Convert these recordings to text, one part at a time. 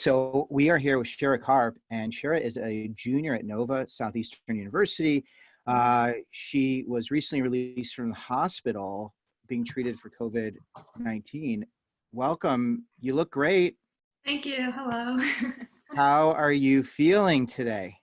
So we are here with Shira Karp, and Shira is a junior at Nova Southeastern University. She was recently released from the hospital being treated for COVID-19. Welcome. You look great. Thank you. Hello. How are you feeling today?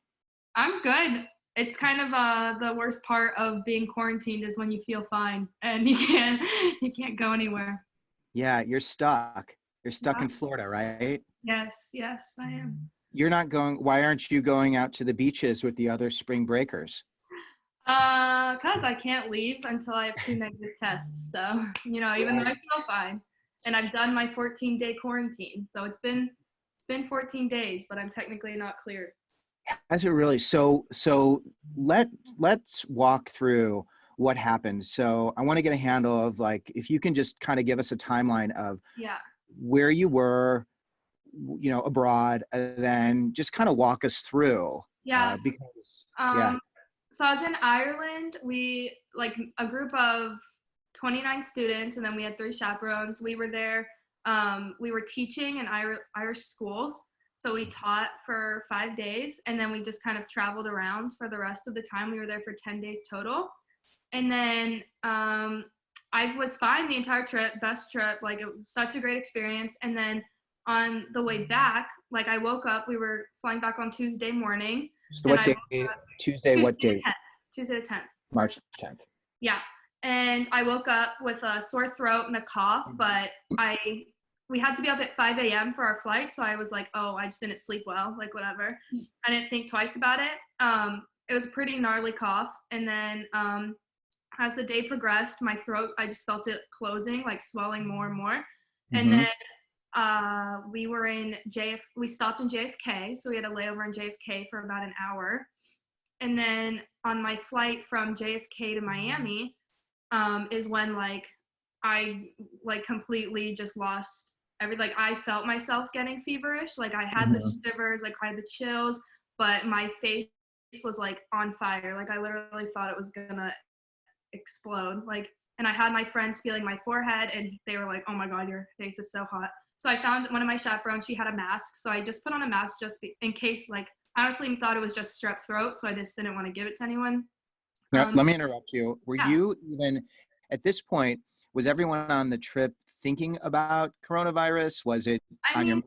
I'm good. It's kind of the worst part of being quarantined is when you feel fine and you can't go anywhere. Yeah, you're stuck. You're stuck Yeah. in Florida, right? Yes, I am. You're not going, why aren't you going out to the beaches with the other spring breakers? 'Cause I can't leave until I have 2 negative tests. So, even though I feel fine. And I've done my 14-day quarantine. So it's been 14 days, but I'm technically not cleared. Has it really? So let's walk through what happened. So I want to get a handle of, like, if you can just kind of give us a timeline of Yeah. where you were, abroad, and then just kind of walk us through. Yeah. Because So I was in Ireland. We, like, a group of 29 students, and then we had 3 chaperones. We were there. We were teaching in Irish schools. So we taught for 5 days, and then we just kind of traveled around for the rest of the time. We were there for 10 days total. And then I was fine the entire trip, best trip. Like, it was such a great experience. And then on the way back, like, I woke up, we were flying back on Tuesday morning. So what day? Tuesday, what date? Tuesday the 10th. March 10th. Yeah. And I woke up with a sore throat and a cough, but we had to be up at 5 a.m. for our flight. So I was like, oh, I just didn't sleep well, like, whatever. I didn't think twice about it. It was a pretty gnarly cough. And then as the day progressed, my throat, I just felt it closing, like swelling more and more. And then we stopped in JFK. So we had a layover in JFK for about an hour. And then on my flight from JFK to Miami is when, like, I, like, completely just lost like, I felt myself getting feverish. Like, I had the shivers, like, I had the chills, but my face was, like, on fire. Like, I literally thought it was gonna explode. Like, and I had my friends feeling my forehead, and they were like, oh my God, your face is so hot. So I found one of my chaperones, she had a mask. So I just put on a mask just in case, like, I honestly thought it was just strep throat. So I just didn't want to give it to anyone. Now, let me interrupt you. Were you even, at this point, was everyone on the trip thinking about coronavirus? Was it on your mind?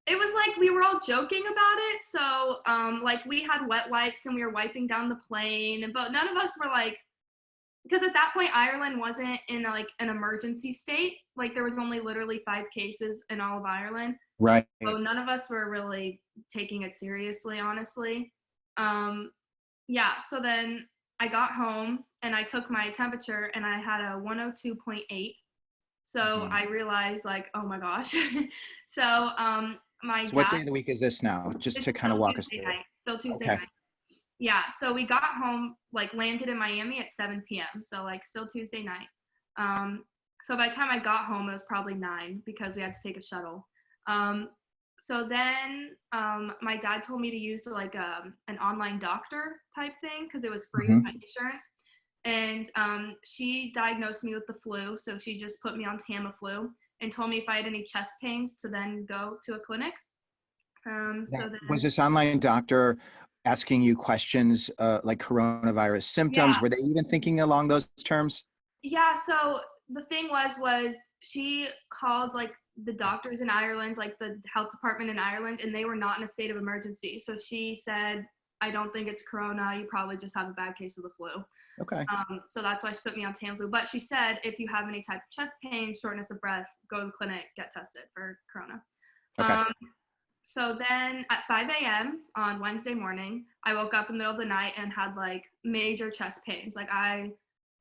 It was like we were all joking about it. So, like, we had wet wipes and we were wiping down the plane, but none of us were like, because at that point, Ireland wasn't in, like, an emergency state. Like, there was only literally 5 cases in all of Ireland. Right. So none of us were really taking it seriously, honestly. Yeah, so then I got home and I took my temperature and I had a 102.8. So I realized, like, oh my gosh. So my So what dad, day of the week is this now? Just to kind of walk us through. Still Tuesday Okay. night. Yeah, so we got home, like, landed in Miami at 7 p.m. So, like, still Tuesday night. So by the time I got home, it was probably 9 because we had to take a shuttle. So then my dad told me to use, like, an online doctor type thing because it was free with my insurance. And she diagnosed me with the flu. So she just put me on Tamiflu and told me if I had any chest pains to then go to a clinic. Was this online doctor asking you questions like coronavirus symptoms? Yeah. Were they even thinking along those terms? Yeah, so the thing was she called, like, the doctors in Ireland, like the health department in Ireland, and they were not in a state of emergency. So she said, I don't think it's corona. You probably just have a bad case of the flu. Okay. So that's why she put me on Tamiflu. But she said, if you have any type of chest pain, shortness of breath, go to the clinic, get tested for corona. Okay. So then at 5 a.m. on Wednesday morning, I woke up in the middle of the night and had, like, major chest pains. Like, I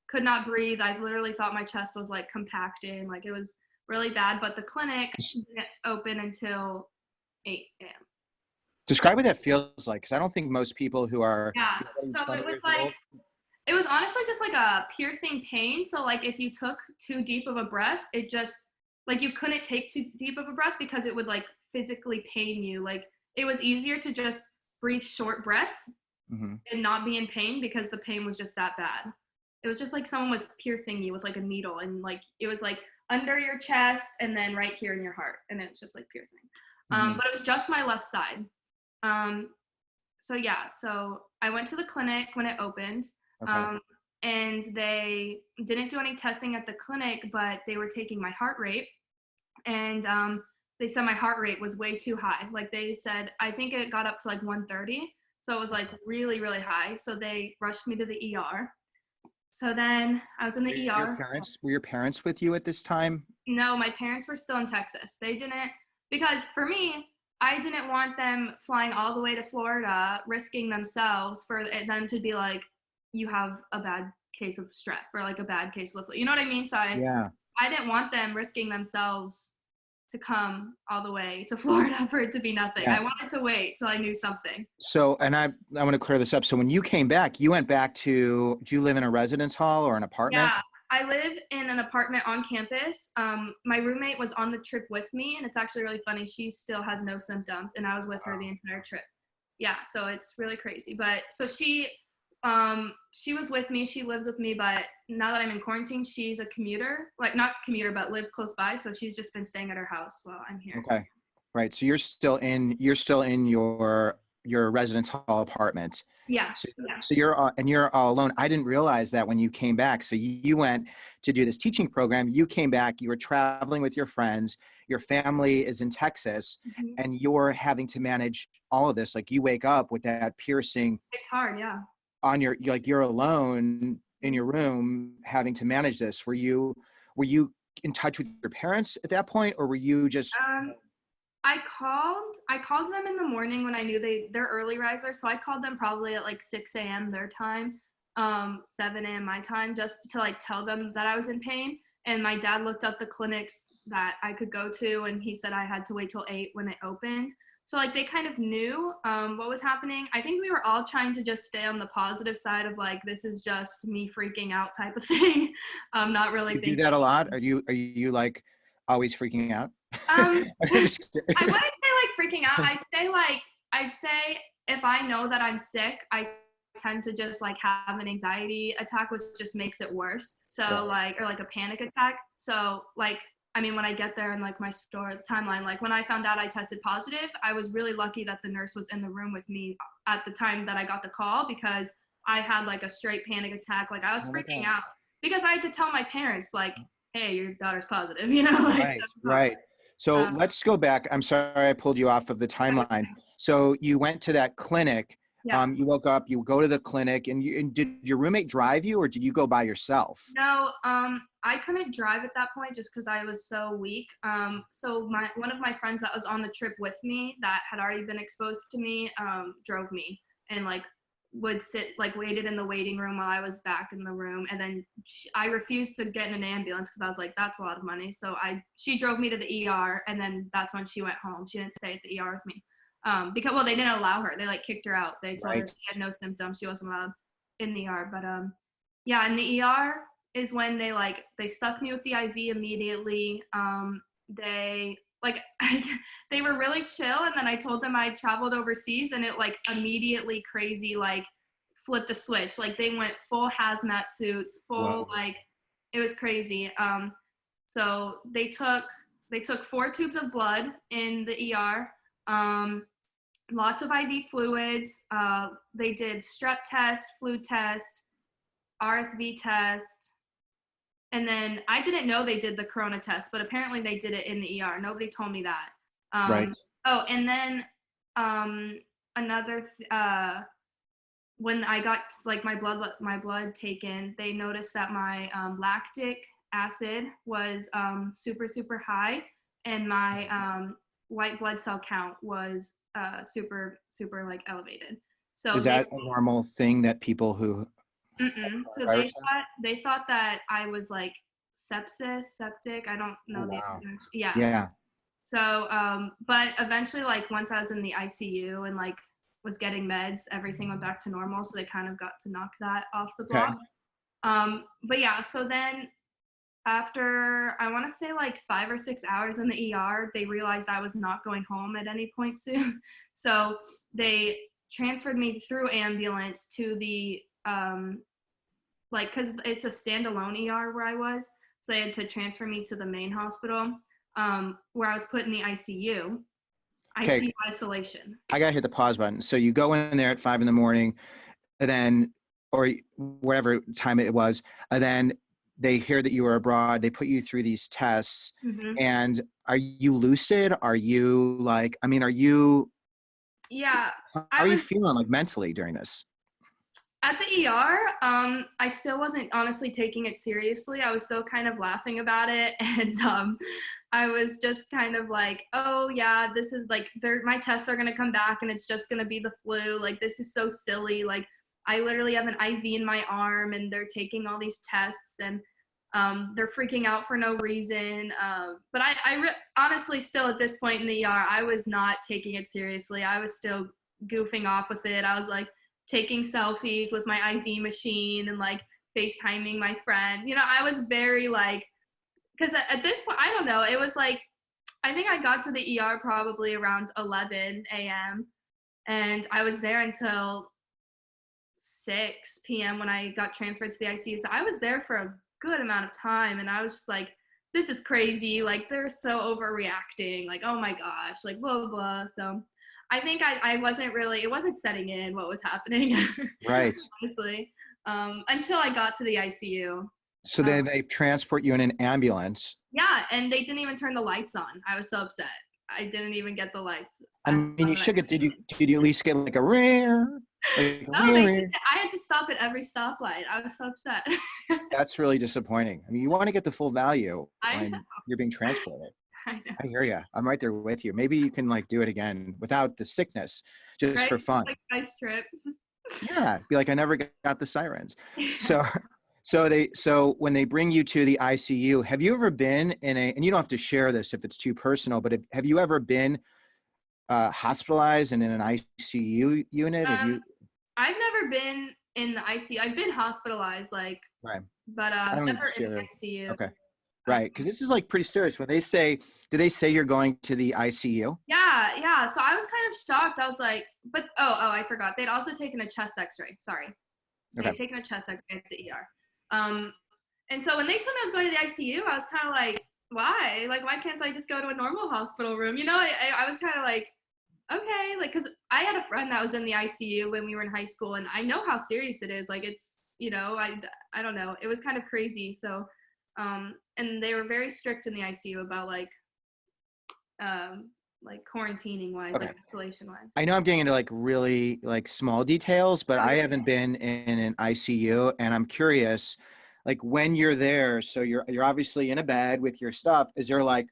could not breathe. I literally thought my chest was, like, compacting. Like, it was really bad. But the clinic didn't open until 8 a.m. Describe what that feels like, because I don't think most people who are so it was like, it was honestly just like a piercing pain. So, like, if you took too deep of a breath, it just, like, you couldn't take too deep of a breath because it would, like, physically pain you. Like, it was easier to just breathe short breaths and not be in pain because the pain was just that bad. It was just like someone was piercing you with, like, a needle, and, like, it was, like, under your chest and then right here in your heart, and it was just, like, piercing. But it was just my left side. So yeah, so I went to the clinic when it opened. Okay. And they didn't do any testing at the clinic, but they were taking my heart rate. And they said my heart rate was way too high. Like they said, I think it got up to like 130. So it was like really, really high. So they rushed me to the ER. So then I was in the ER. Were your parents with you at this time? No, my parents were still in Texas. They didn't, because for me, I didn't want them flying all the way to Florida, risking themselves for them to be like, you have a bad case of strep or like a bad case of flu. You know what I mean? So Yeah. I didn't want them risking themselves to come all the way to Florida for it to be nothing. Yeah. I wanted to wait till I knew something. So, and I want to clear this up. So when you came back, you went back to, do you live in a residence hall or an apartment? Yeah, I live in an apartment on campus. My roommate was on the trip with me, and it's actually really funny. She still has no symptoms, and I was with her the entire trip. Yeah, so it's really crazy. But so she was with me. She lives with me, but now that I'm in quarantine, she's a commuter, like not commuter, but lives close by. So she's just been staying at her house while I'm here. Okay. Right. So you're still in your residence hall apartment. Yeah. So, Yeah. so you're all alone. I didn't realize that when you came back. So you went to do this teaching program. You came back, you were traveling with your friends, your family is in Texas, Mm-hmm. and you're having to manage all of this. Like you wake up with that piercing It's hard. Yeah. on you're alone in your room having to manage this. Were you in touch with your parents at that point, or were you just Um, I called them in the morning when I knew they're early risers, so I called them probably at like 6 a.m. their time, 7 a.m. my time, just to like tell them that I was in pain. And my dad looked up the clinics that I could go to, and he said I had to wait till 8 when it opened. So like they kind of knew what was happening. I think we were all trying to just stay on the positive side of like, this is just me freaking out type of thing. Not really you do thinking. that a lot? Are you like always freaking out? Um, I'm just kidding. I wouldn't say like freaking out. I'd say if I know that I'm sick, I tend to just like have an anxiety attack, which just makes it worse. So Right. or like a panic attack. So like, I mean, when I get there and like my timeline, like when I found out I tested positive, I was really lucky that the nurse was in the room with me at the time that I got the call, because I had like a straight panic attack. Like I was Oh my freaking God. out because I had to tell my parents like, hey, your daughter's positive, you know, like Right, so, right. So um, let's go back. I'm sorry I pulled you off of the timeline. So you went to that clinic. yeah. You woke up, you go to the clinic, and did your roommate drive you, or did you go by yourself? No, I couldn't drive at that point just because I was so weak. So one of my friends that was on the trip with me that had already been exposed to me, drove me and like would sit like waited in the waiting room while I was back in the room, and then I refused to get in an ambulance because I was like, that's a lot of money. So she drove me to the ER, and then that's when she went home. She didn't stay at the ER with me, because well they didn't allow her. They like kicked her out. They told her Right. she had no symptoms. She wasn't allowed in the ER, but yeah, in the ER is when they stuck me with the IV immediately. They like they were really chill, and then I told them I traveled overseas, and it like immediately crazy like flipped a switch. Like they went full hazmat suits, full Whoa. like it was crazy. So they took 4 tubes of blood in the ER. Lots of IV fluids. They did strep test, flu test, RSV test. And then I didn't know they did the corona test, but apparently they did it in the ER. Nobody told me that. Right. Oh, and then another when I got like my blood taken, they noticed that my lactic acid was super super high, and my white blood cell count was super super like elevated. So Is that a normal thing that people who have so coronavirus have? they thought that I was like septic. I don't Oh, know the wow. yeah. Yeah. So but eventually like once I was in the ICU and like was getting meds, everything went back to normal. So they kind of got to knock that off the Okay. block. But yeah, so then after I want to say like 5 or 6 hours in the ER, they realized I was not going home at any point soon. So they transferred me through ambulance to the like because it's a standalone ER where I was, so they had to transfer me to the main hospital, where I was put in the ICU. Okay, ICU isolation. I gotta hit the pause button. So you go in there at 5 a.m, and then, or whatever time it was, and then they hear that you were abroad. They put you through these tests, Hmm. and are you lucid? Are you like? I mean, are you? Yeah, How I are you was feeling like mentally during this? at the ER. I still wasn't honestly taking it seriously. I was still kind of laughing about it, and I was just kind of like, oh yeah, this is like, my tests are gonna come back, and it's just gonna be the flu. Like, this is so silly. Like, I literally have an IV in my arm, and they're taking all these tests, and they're freaking out for no reason. But honestly, still at this point in the ER, I was not taking it seriously. I was still goofing off with it. I was like taking selfies with my IV machine and like FaceTiming my friend. I was very like, because at this point, I don't know, it was like, I think I got to the ER probably around 11 a.m. and I was there until 6 p.m. when I got transferred to the ICU. So I was there for a good amount of time, and I was just like, this is crazy. Like, they're so overreacting. Like, oh my gosh, like, blah, blah, blah. So I think I wasn't really, it wasn't setting in what was happening, Right. honestly, until I got to the ICU. So then they transport you in an ambulance. Yeah, and they didn't even turn the lights on. I was so upset. I didn't even get the lights. I mean, you should get. Did you at least get like a rare? Like No, they rare? didn't. I had to stop at every stoplight. I was so upset. That's really disappointing. I mean, you want to get the full value I know. when you're being transported. I know. I hear you. I'm right there with you. Maybe you can like do it again without the sickness, just Right? for fun. Like, nice trip. Yeah, be like, I never got the sirens. So, so when they bring you to the ICU, have you ever been in a? And you don't have to share this if it's too personal, but have you ever been hospitalized and in an ICU unit? Have you? I've never been in the ICU. I've been hospitalized, like, Right. but I don't need to never in the share. ICU. Okay. Right, because this is like pretty serious. When they say, do they say you're going to the ICU? Yeah, yeah. So I was kind of shocked. I was like, but I forgot. They'd also taken a chest X-ray. Sorry, Okay. they'd taken a chest X-ray at the ER. And so when they told me I was going to the ICU, I was kind of like, why? Like, why can't I just go to a normal hospital room? I was kind of like, okay, like, because I had a friend that was in the ICU when we were in high school, and I know how serious it is. Like, it's, I don't know. It was kind of crazy. So, and they were very strict in the ICU about like quarantining wise, Okay. like isolation wise. I know I'm getting into like really like small details, but I haven't been in an ICU, and I'm curious, like when you're there, so you're obviously in a bed with your stuff. Are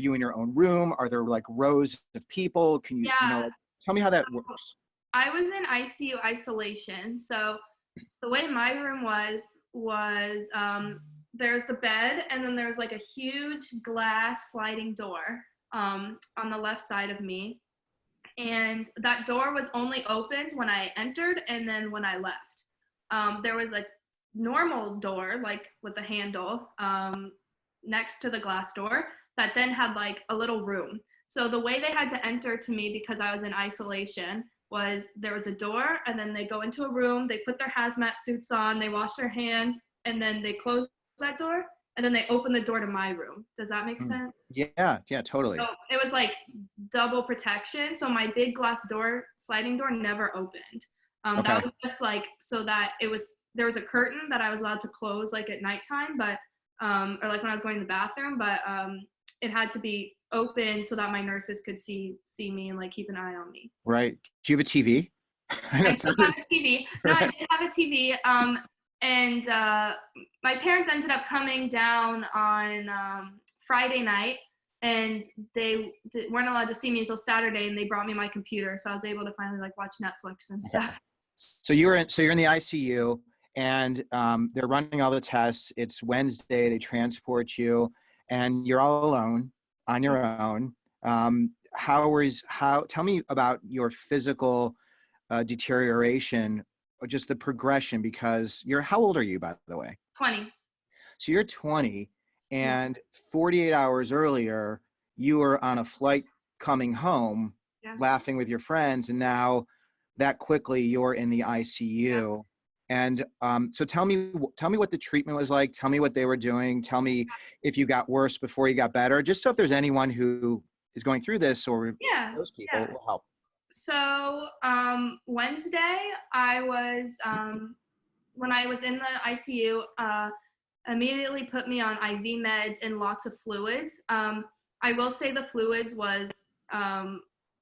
you in your own room? Are there like rows of people? Can Yeah, like, tell me how that works. I was in ICU isolation. So the way my room was there's the bed, and then there's like a huge glass sliding door on the left side of me, and that door was only opened when I entered and then when I left. There was a normal door, like with a handle, next to the glass door that then had like a little room. So the way they had to enter to me, because I was in isolation, was there was a door, and then they go into a room, they put their hazmat suits on, they wash their hands, and then they close that door, and then they open the door to my room. Does that make sense? Yeah, totally. So it was like double protection. So my big glass door, sliding door, never opened. Okay. That was just like, so that there was a curtain that I was allowed to close like at nighttime, but, or like when I was going to the bathroom, but it had to be open so that my nurses could see me and like keep an eye on me. Right. Do you have a TV? I did have a TV. No, I did have a TV. And my parents ended up coming down on Friday night, and they weren't allowed to see me until Saturday, and they brought me my computer, so I was able to finally like watch Netflix and stuff. So you're in the ICU, and they're running all the tests. It's Wednesday. They transport you, and you're all alone on your own. Tell me about your physical deterioration, or just the progression, because how old are you, by the way? 20. So you're 20, and 48 hours earlier, you were on a flight coming home, laughing with your friends, and now that quickly you're in the ICU. And so tell me what the treatment was like. Tell me what they were doing. Tell me if you got worse before you got better, just so if there's anyone who is going through this, or Yeah, those people, yeah. will help. So Wednesday, I was when I was in the ICU, immediately put me on IV meds and lots of fluids. I will say the fluids was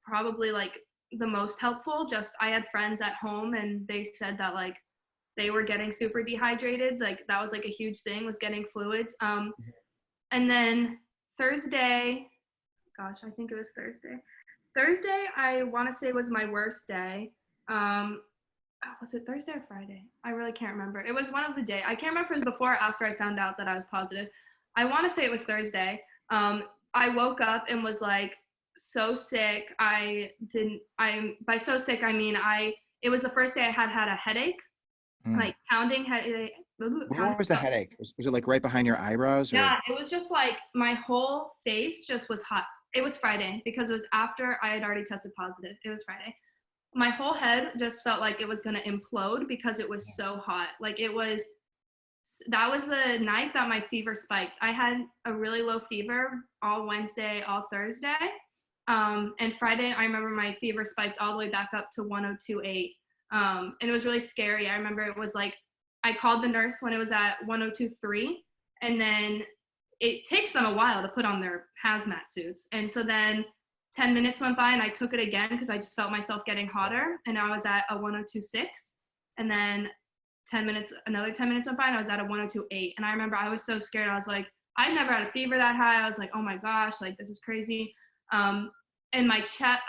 probably like the most helpful. Just I had friends at home and they said that like they were getting super dehydrated. Like that was like a huge thing, was getting fluids. And then Thursday, gosh, I think it was Thursday. Thursday, I want to say was my worst day. Was it Thursday or Friday? I really can't remember. It was one of the day. I can't remember if it was before or after I found out that I was positive. I want to say it was Thursday. I woke up and was like so sick. By so sick, I mean, it was the first day I had a headache, like pounding headache. Where was the headache? Was it like right behind your eyebrows? Or? Yeah, it was just like my whole face just was hot. It was Friday because it was after I had already tested positive. It was Friday. My whole head just felt like it was going to implode because it was so hot. Like that was the night that my fever spiked. I had a really low fever all Wednesday, all Thursday. And Friday, I remember my fever spiked all the way back up to 102.8. And it was really scary. I remember it was like, I called the nurse when it was at 102.3, and then it takes them a while to put on their hazmat suits. And so then 10 minutes went by and I took it again because I just felt myself getting hotter, and I was at a 102.6. And then another 10 minutes went by and I was at a 102.8. And I remember I was so scared. I was like, I never had a fever that high. I was like, oh my gosh, like this is crazy. And my chest,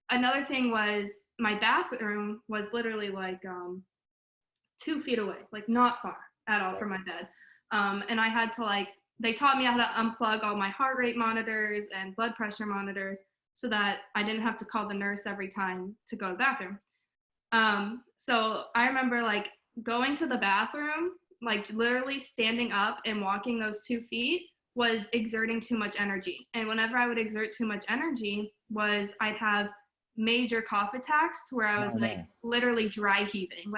another thing was my bathroom was literally like 2 feet away, like not far at all from my bed. And I had to they taught me how to unplug all my heart rate monitors and blood pressure monitors so that I didn't have to call the nurse every time to go to the bathroom. So I remember like going to the bathroom, like literally standing up and walking those 2 feet was exerting too much energy. And whenever I would exert too much energy I'd have major cough attacks where I was literally dry heaving.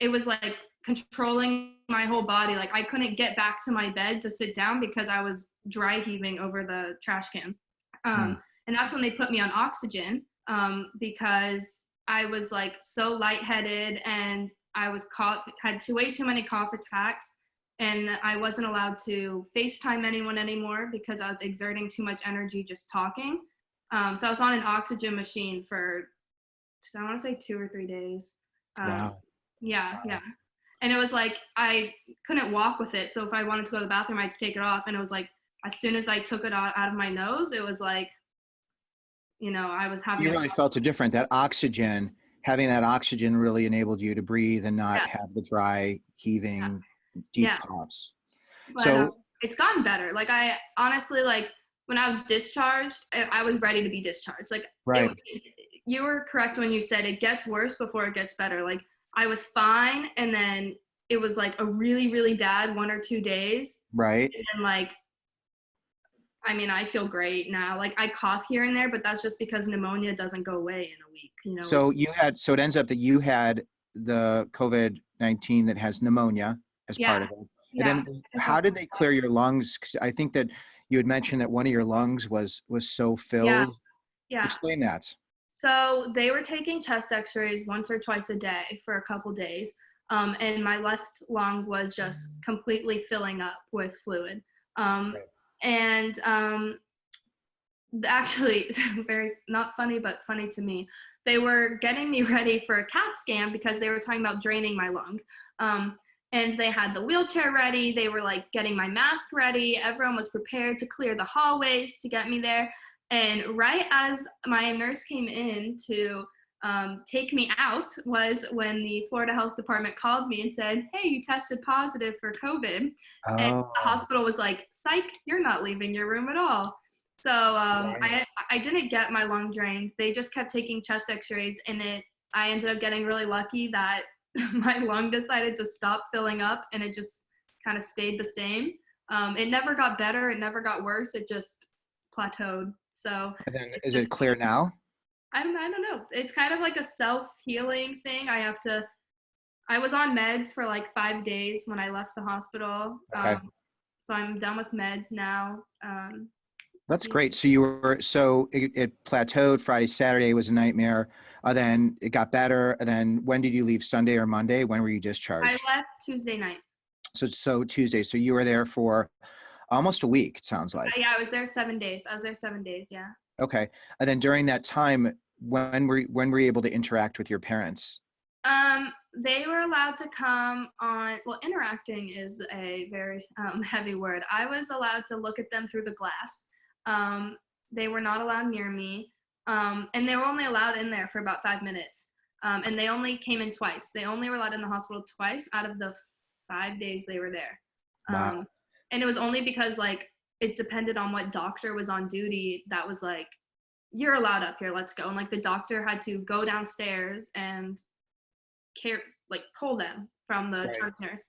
It was like controlling my whole body. Like I couldn't get back to my bed to sit down because I was dry heaving over the trash can. And that's when they put me on oxygen because I was like so lightheaded and I was had way too many cough attacks, and I wasn't allowed to FaceTime anyone anymore because I was exerting too much energy just talking. So I was on an oxygen machine for, I want to say 2 or 3 days. Wow. Yeah. And it was like, I couldn't walk with it. So if I wanted to go to the bathroom, I had to take it off. And it was like, as soon as I took it out of my nose, it was like, I was having. You really felt it different. Having that oxygen really enabled you to breathe and not have the dry, heaving, deep coughs. But, so it's gotten better. Like I honestly, like when I was discharged, I was ready to be discharged. Like you were correct when you said it gets worse before it gets better. Like I was fine, and then it was like a really, really bad 1 or 2 days. Right. And I feel great now. Like I cough here and there, but that's just because pneumonia doesn't go away in a week, So it ends up that you had the COVID-19 that has pneumonia as part of it. And then how did they clear your lungs? 'Cause I think that you had mentioned that one of your lungs was so filled. Yeah. Explain that. So they were taking chest x-rays once or twice a day for a couple days. And my left lung was just completely filling up with fluid. And actually, very not funny, but funny to me, they were getting me ready for a CAT scan because they were talking about draining my lung. And they had the wheelchair ready. They were like getting my mask ready. Everyone was prepared to clear the hallways to get me there. And right as my nurse came in to take me out was when the Florida Health Department called me and said, hey, you tested positive for COVID. Oh. And the hospital was like, psych, you're not leaving your room at all. So I didn't get my lung drained. They just kept taking chest x-rays, and I ended up getting really lucky that my lung decided to stop filling up, and it just kind of stayed the same. It never got better. It never got worse. It just plateaued. So. And then is it clear now? I don't know. It's kind of like a self-healing thing. I was on meds for like 5 days when I left the hospital. Okay. So I'm done with meds now. That's great. So you were, so it plateaued Friday, Saturday was a nightmare. Then it got better. And then when did you leave? Sunday or Monday? When were you I discharged? left Tuesday night. So Tuesday. So you were there for almost a week, it sounds like. Yeah, I was there 7 days. I was there 7 days. Yeah. Okay. And then during that time, when were you able to interact with your parents? They were allowed to come on, well, interacting is a very heavy word. I was allowed to look at them through the glass. They were not allowed near me. And they were only allowed in there for about 5 minutes. And they only came in twice. They only were allowed in the hospital twice out of the 5 days they were there. Wow. And it was only because like it depended on what doctor was on duty that was like, you're allowed up here, let's go. And like the doctor had to go downstairs and pull them from the Right. charge nurse.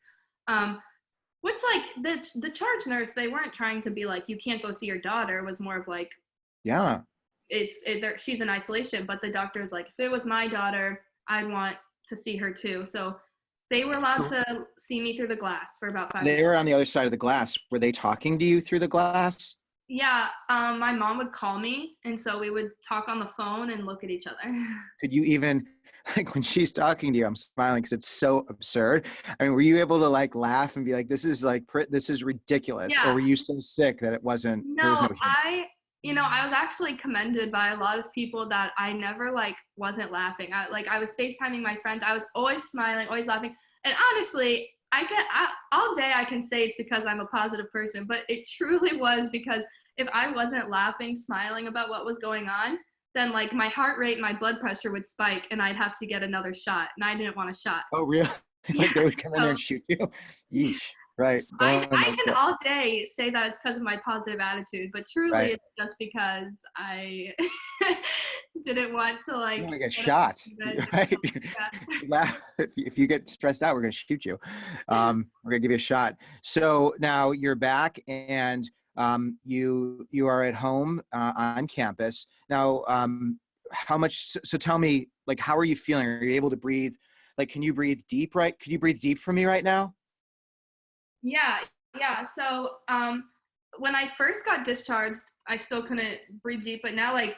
Which like the charge nurse, they weren't trying to be like, you can't go see your daughter. It was more of like, Yeah. she's in isolation. But the doctor is like, if it was my daughter, I'd want to see her too. So they were allowed to see me through the glass for about 5 minutes. They were on the other side of the glass. Were they talking to you through the glass? Yeah, my mom would call me, and so we would talk on the phone and look at each other. Could you even, like when she's talking to you, I'm smiling because it's so absurd. I mean, were you able to like laugh and be like, this is like, this is ridiculous? Or Yeah. were you so sick that there was No, no humor? I was actually commended by a lot of people that I never like wasn't laughing. I was FaceTiming my friends. I was always smiling, always laughing. And honestly, all day I can say it's because I'm a positive person, but it truly was because if I wasn't laughing, smiling about what was going on, then like my heart rate, my blood pressure would spike and I'd have to get another shot. And I didn't want a shot. Oh, really? Yeah, Like they would come in there and shoot you? Yeesh. Right. No one I likes can that. all day say that it's because of my positive attitude, but truly Right. it's just because I didn't want to You like want to get get up shot, and right? yeah. Laugh. If you get stressed out, we're going to shoot you. We're going to give you a shot. So now you're back and you are at home on campus. Now, how much, so tell me, like, how are you feeling? Are you able to breathe? Like, can you breathe deep, right? Could you breathe deep for me right now? Yeah, yeah. So when I first got discharged, I still couldn't breathe deep, but now like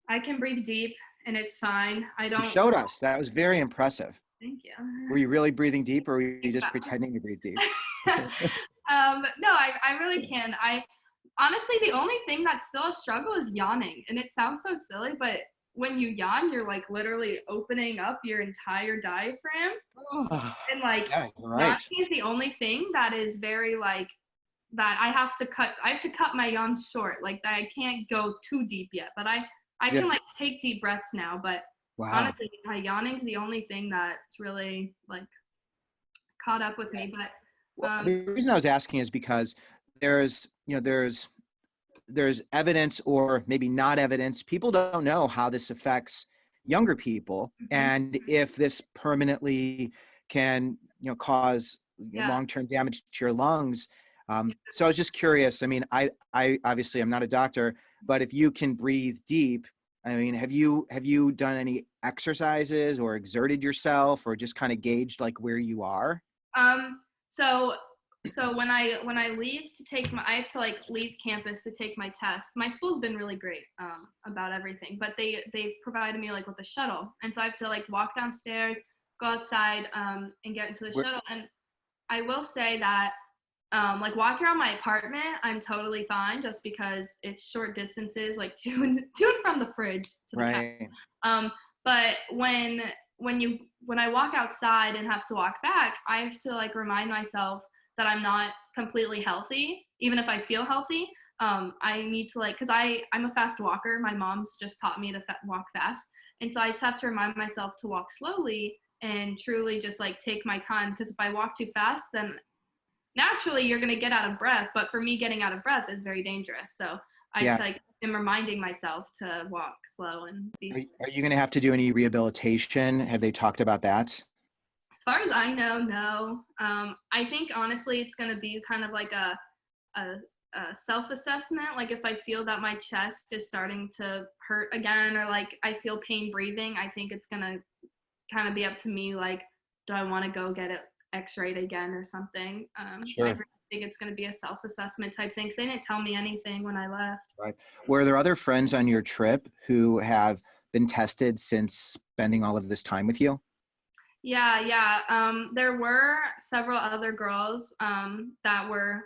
I can breathe deep and it's fine. I You don't showed us. That was very impressive. thank you. Were you really breathing deep or were you Think just fast. pretending to breathe deep? No, I really can. I honestly the only thing that's still a struggle is yawning. And it sounds so silly, but when you yawn, you're like literally opening up your entire diaphragm. Oh, And like yeah, you're yawning right. is the only thing that is very like that I have to cut my yawns short. Like that I can't go too deep yet. But I Yeah. can like take deep breaths now. But Wow. honestly, yawning's the only thing that's really like caught up with me. But Well, the reason I was asking is because there's, there's evidence or maybe not evidence. People don't know how this affects younger people mhm, and if this permanently can, cause yeah. long-term damage to your lungs. So I was just curious. I mean, I obviously I'm not a doctor, but if you can breathe deep, I mean, have you done any exercises or exerted yourself or just kind of gauged like where you are? Um. So when I leave to take my I have to like leave campus to take my test. My school's been really great about everything, but they've provided me like with a shuttle, and so I have to like walk downstairs, go outside, and get into the Where, shuttle. And I will say that like walking around my apartment, I'm totally fine just because it's short distances, like to and from the fridge to the couch. right. Um, but when I walk outside and have to walk back, I have to like remind myself that I'm not completely healthy, even if I feel healthy. I need to like, cause I'm a fast walker. My mom's just taught me to walk fast. And so I just have to remind myself to walk slowly and truly just like take my time. Cause if I walk too fast, then naturally you're going to get out of breath. But for me, getting out of breath is very dangerous. So I just Yeah. like am reminding myself to walk slow and be. Are you going to have to do any rehabilitation? Have they talked about that? As far as I know, no. I think honestly, it's going to be kind of like a self-assessment. Like if I feel that my chest is starting to hurt again, or like I feel pain breathing, I think it's going to kind of be up to me. Like, do I want to go get it x-rayed again or something? Sure. think it's going to be a self-assessment type thing. So they didn't tell me anything when I left. Right. Were there other friends on your trip who have been tested since spending all of this time with you? Yeah. There were several other girls that were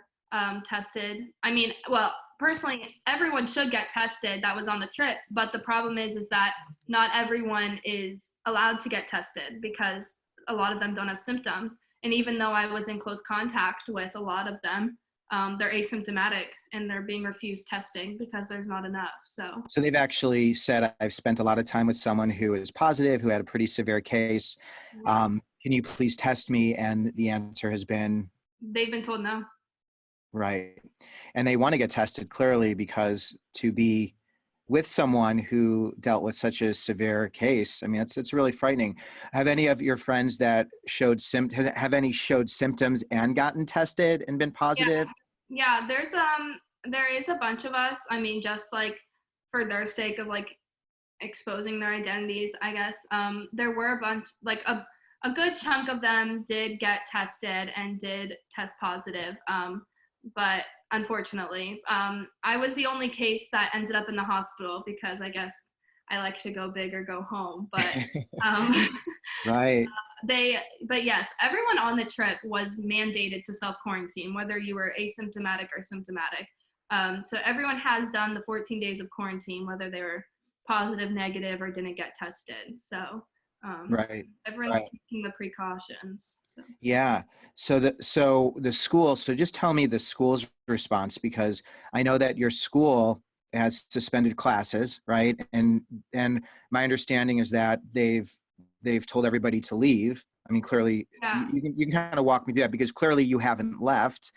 tested. I mean, well, personally, everyone should get tested that was on the trip. But the problem is that not everyone is allowed to get tested because a lot of them don't have symptoms. And even though I was in close contact with a lot of them, they're asymptomatic and they're being refused testing because there's not enough. So they've actually said, I've spent a lot of time with someone who is positive, who had a pretty severe case. Yeah. Can you please test me? And the answer has been, They've been told no. right. And they want to get tested clearly because to be with someone who dealt with such a severe case, I mean, it's really frightening. Have any of your friends that showed have any showed symptoms and gotten tested and been positive? Yeah, there is a bunch of us. I mean, just like for their sake of like exposing their identities, I guess. There were a bunch, like a good chunk of them did get tested and did test positive. But unfortunately, I was the only case that ended up in the hospital because I guess I like to go big or go home. But Right. but yes, everyone on the trip was mandated to self-quarantine, whether you were asymptomatic or symptomatic. So everyone has done the 14 days of quarantine, whether they were positive, negative, or didn't get tested. So Right. everyone's taking the precautions. So. Yeah. So the school, so just tell me the school's response, because I know that your school has suspended classes, right? And my understanding is that they've told everybody to leave. I mean, clearly, Yeah. you can kind of walk me through that because clearly you haven't left,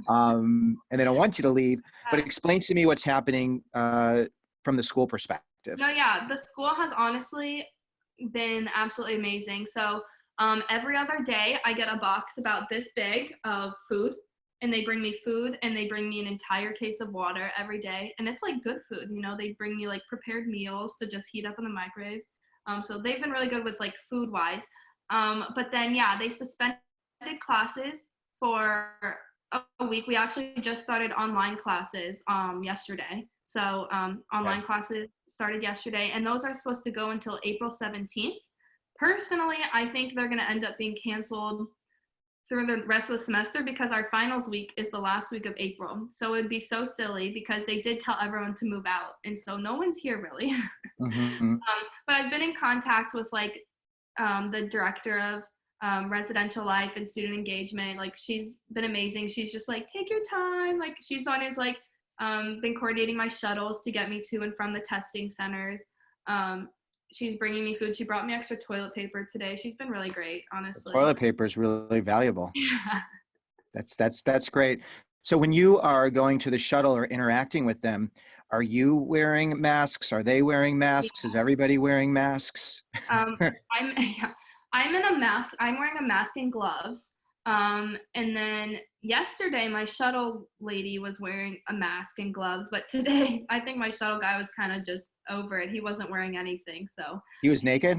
and they don't want you to leave. But explain to me what's happening from the school perspective. No, yeah, the school has honestly been absolutely amazing. So every other day, I get a box about this big of food, and they bring me food and they bring me an entire case of water every day, and it's like good food. You know, they bring me like prepared meals to just heat up in the microwave. So they've been really good with like food wise. But then, yeah, they suspended classes for a week. We actually just started online classes yesterday. So online classes started yesterday, and those are supposed to go until April 17th. Personally, I think they're going to end up being canceled through the rest of the semester because our finals week is the last week of April. So it would be so silly because they did tell everyone to move out. And so no one's here really. Mm-hmm. But I've been in contact with like the director of residential life and student engagement. Like she's been amazing. She's just like, take your time. Like she's the one who's like been coordinating my shuttles to get me to and from the testing centers. She's bringing me food. She brought me extra toilet paper today. She's been really great, honestly. The toilet paper is really valuable. Yeah. That's great. So when you are going to the shuttle or interacting with them, are you wearing masks? Are they wearing masks? Is everybody wearing masks? I'm in a mask. I'm wearing a mask and gloves. And then yesterday my shuttle lady was wearing a mask and gloves, but today I think my shuttle guy was kind of just over it. He wasn't wearing anything, so. He was naked?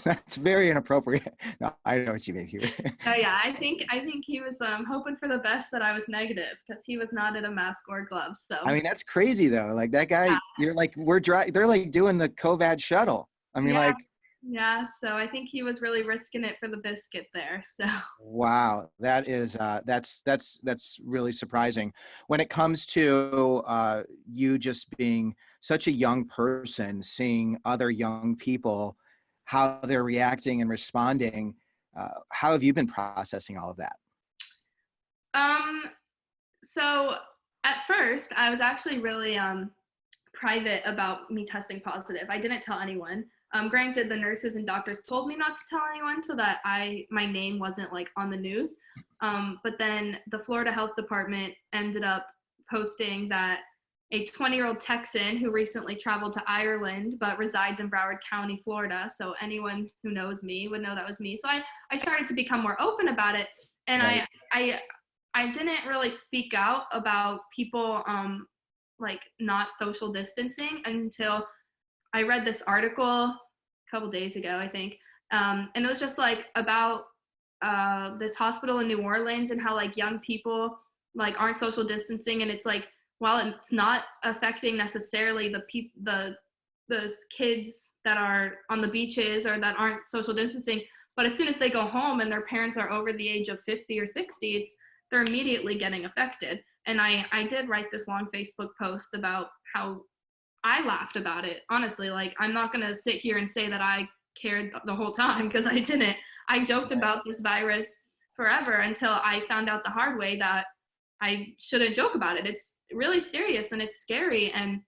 That's very inappropriate. No, I know what you mean here. Oh yeah, I think he was hoping for the best that I was negative because he was not in a mask or gloves. So. I mean, that's crazy though. Like that guy, Yeah. you're like, they're like doing the COVID shuttle. I mean, Yeah. like. Yeah, so I think he was really risking it for the biscuit there. So. Wow, that is that's really surprising. When it comes to you just being such a young person, seeing other young people, how they're reacting and responding, how have you been processing all of that? So at first I was actually really private about me testing positive. I didn't tell anyone. Granted, the nurses and doctors told me not to tell anyone so that my name wasn't like on the news. But then the Florida Health Department ended up posting that a 20-year-old Texan who recently traveled to Ireland but resides in Broward County, Florida. So anyone who knows me would know that was me. So I started to become more open about it. And Right. I didn't really speak out about people like not social distancing until I read this article a couple days ago, I think. And it was just like about this hospital in New Orleans, and how like young people like aren't social distancing, and it's like, while it's not affecting necessarily those kids that are on the beaches or that aren't social distancing, but as soon as they go home and their parents are over the age of 50 or 60, they're immediately getting affected. And I did write this long Facebook post about how I laughed about it. Honestly, like, I'm not going to sit here and say that I cared the whole time, because I didn't. I joked about this virus forever until I found out the hard way that I shouldn't joke about it. It's really serious and it's scary. And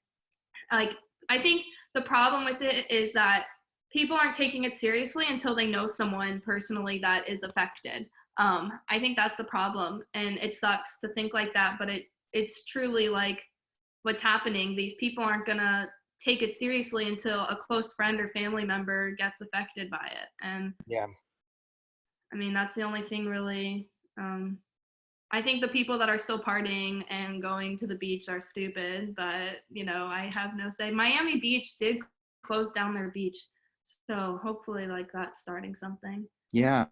like, I think the problem with it is that people aren't taking it seriously until they know someone personally that is affected. I think that's the problem, and it sucks to think like that, but it's truly like what's happening. These people aren't gonna take it seriously until a close friend or family member gets affected by it. And Yeah. I mean, that's the only thing really. I think the people that are still partying and going to the beach are stupid, but I have no say. Miami Beach did close down their beach, so hopefully like that's starting something. Yeah.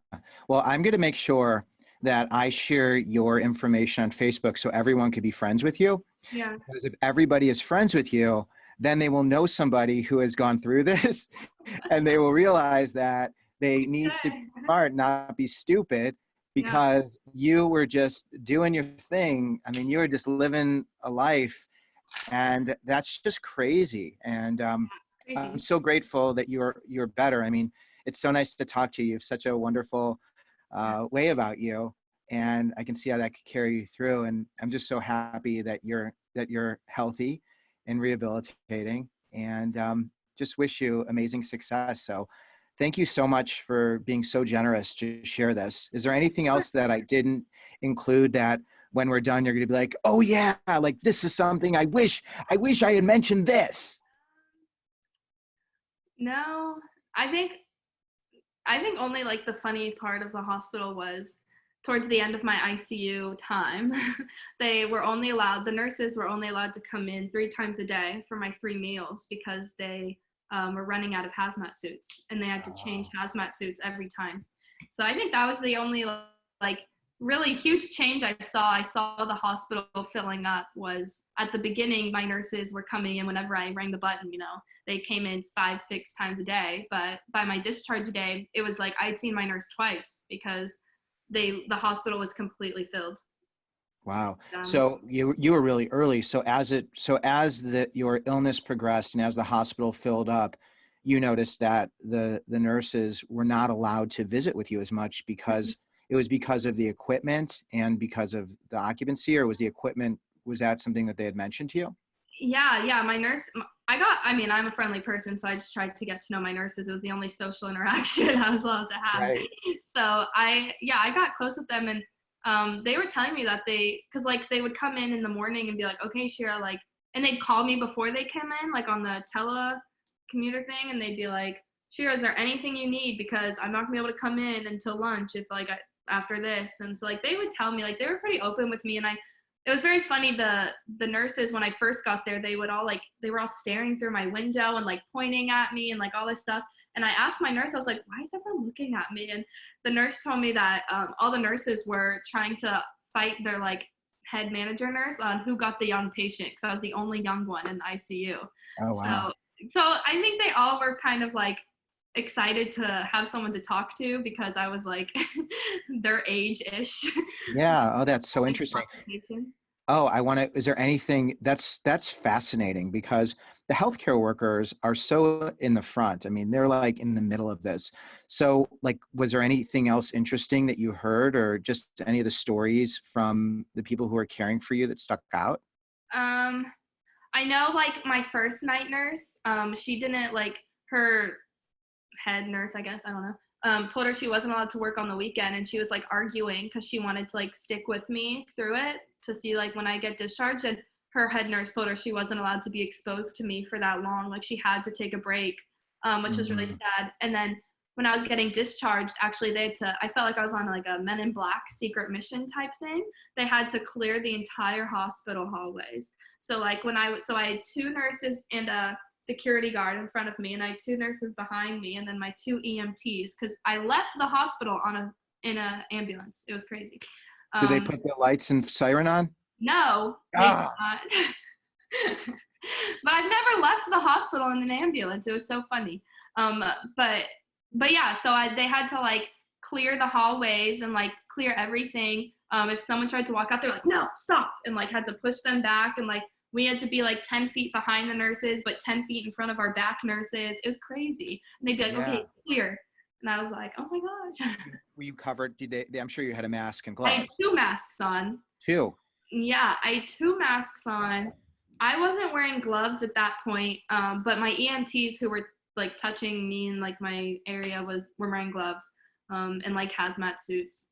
Well, I'm going to make sure that I share your information on Facebook so everyone could be friends with you. Yeah. Because if everybody is friends with you, then they will know somebody who has gone through this, and they will realize that they need to be smart, not be stupid, Yeah. because you were just doing your thing. I mean, you were just living a life, and that's just crazy. And I'm Crazy. so grateful that you're better. I mean, it's so nice to talk to you. You have such a wonderful way about you, and I can see how that could carry you through. And I'm just so happy that you're healthy and rehabilitating, and just wish you amazing success. So thank you so much for being so generous to share this. Is there anything else that I didn't include that when we're done, you're going to be like, oh yeah, like this is something I wish I had mentioned this? No, I think only like the funny part of the hospital was towards the end of my ICU time. The nurses were only allowed to come in 3 times a day for my 3 meals, because they were running out of hazmat suits, and they had to change hazmat suits every time. So I think that was the only like really huge change I saw. I saw the hospital filling up. Was at the beginning, my nurses were coming in whenever I rang the button, they came in 5-6 times a day. But by my discharge day, it was like I'd seen my nurse twice, because the hospital was completely filled. Wow. So you were really early. So as your illness progressed and as the hospital filled up, you noticed that the nurses were not allowed to visit with you as much, because it was because of the equipment and because of the occupancy, or was that something that they had mentioned to you? Yeah. My nurse, I'm a friendly person, so I just tried to get to know my nurses. It was the only social interaction I was allowed to have. Right. So I got close with them, and they were telling me that because like they would come in the morning and be like, okay, Shira, like, and they'd call me before they came in, like on the telecommuter thing, and they'd be like, Shira, is there anything you need? Because I'm not gonna be able to come in until lunch if after this. And so like they would tell me, like, they were pretty open with me, and it was very funny. The nurses, when I first got there, they were all staring through my window and like pointing at me and like all this stuff. And I asked my nurse, I was like, why is everyone looking at me? And the nurse told me that all the nurses were trying to fight their like head manager nurse on who got the young patient, because I was the only young one in the ICU. Oh, wow. So I think they all were kind of like excited to have someone to talk to, because I was like their age-ish. Yeah. Oh, that's so interesting. Oh, is there anything that's fascinating, because the healthcare workers are so in the front. I mean, they're like in the middle of this. So like, was there anything else interesting that you heard, or just any of the stories from the people who are caring for you that stuck out? I know like my first night nurse, she didn't like, her head nurse, I guess, I don't know, told her she wasn't allowed to work on the weekend, and she was like arguing because she wanted to like stick with me through it to see like when I get discharged. And her head nurse told her she wasn't allowed to be exposed to me for that long, like she had to take a break, which was really sad. And then when I was getting discharged, actually I felt like I was on like a Men in Black secret mission type thing. They had to clear the entire hospital hallways. So like I had 2 nurses and a security guard in front of me, and I had 2 nurses behind me, and then my 2 EMTs, because I left the hospital on a in an ambulance. It was crazy. Did they put the lights and siren on? No, they did Ah, not. But I've never left the hospital in an ambulance. It was so funny. Um, but yeah, so they had to like clear the hallways and like clear everything. If someone tried to walk out, they're like, no, stop, and like had to push them back, and like we had to be like 10 feet behind the nurses, but 10 feet in front of our back nurses. It was crazy. And they'd be like, yeah. okay, clear. And I was like, oh my gosh. Were you covered? I'm sure you had a mask and I had gloves. 2 masks on. Two. Yeah, I had 2 masks on. I wasn't wearing gloves at that point, but my EMTs who were like touching me in like my area were wearing gloves, and like hazmat suits.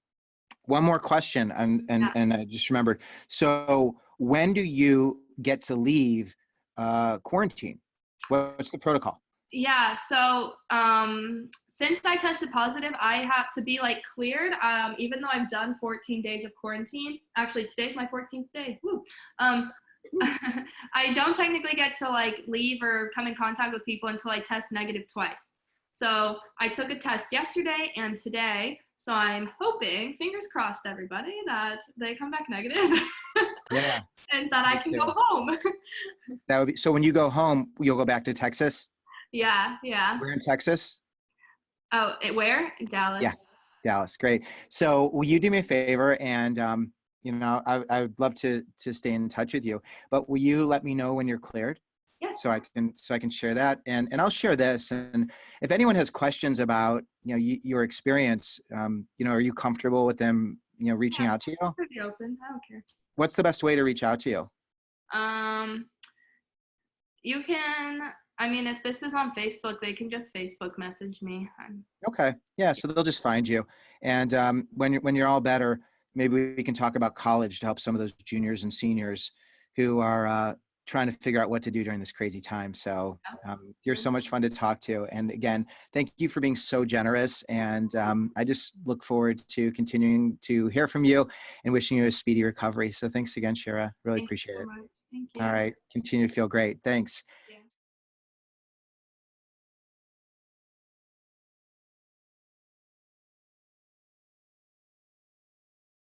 One more question, Yeah. and I just remembered. So when do you get to leave quarantine? What's the protocol? Yeah, so since I tested positive, I have to be like cleared, even though I've done 14 days of quarantine. Actually, today's my 14th day. Woo. I don't technically get to like leave or come in contact with people until I test negative twice. So I took a test yesterday and today. So I'm hoping, fingers crossed, everybody, that they come back negative. Yeah. And that I can go home. That would be so. When you go home, you'll go back to Texas. Yeah, yeah. We're in Texas. Oh, where? Dallas. Yeah, Dallas. Great. So will you do me a favor? And I would love to stay in touch with you. But will you let me know when you're cleared? Yes. So I can share that, and I'll share this. And if anyone has questions about your experience, are you comfortable with them reaching out to you? I'm pretty open. I don't care. What's the best way to reach out to you? You can. I mean, if this is on Facebook, they can just Facebook message me. Okay, yeah. So they'll just find you, and when you're all better, maybe we can talk about college to help some of those juniors and seniors who are trying to figure out what to do during this crazy time. So you're so much fun to talk to. And again, thank you for being so generous. And I just look forward to continuing to hear from you and wishing you a speedy recovery. So thanks again, Shira. Really appreciate it. Thank you. All right. Continue to feel great. Thanks.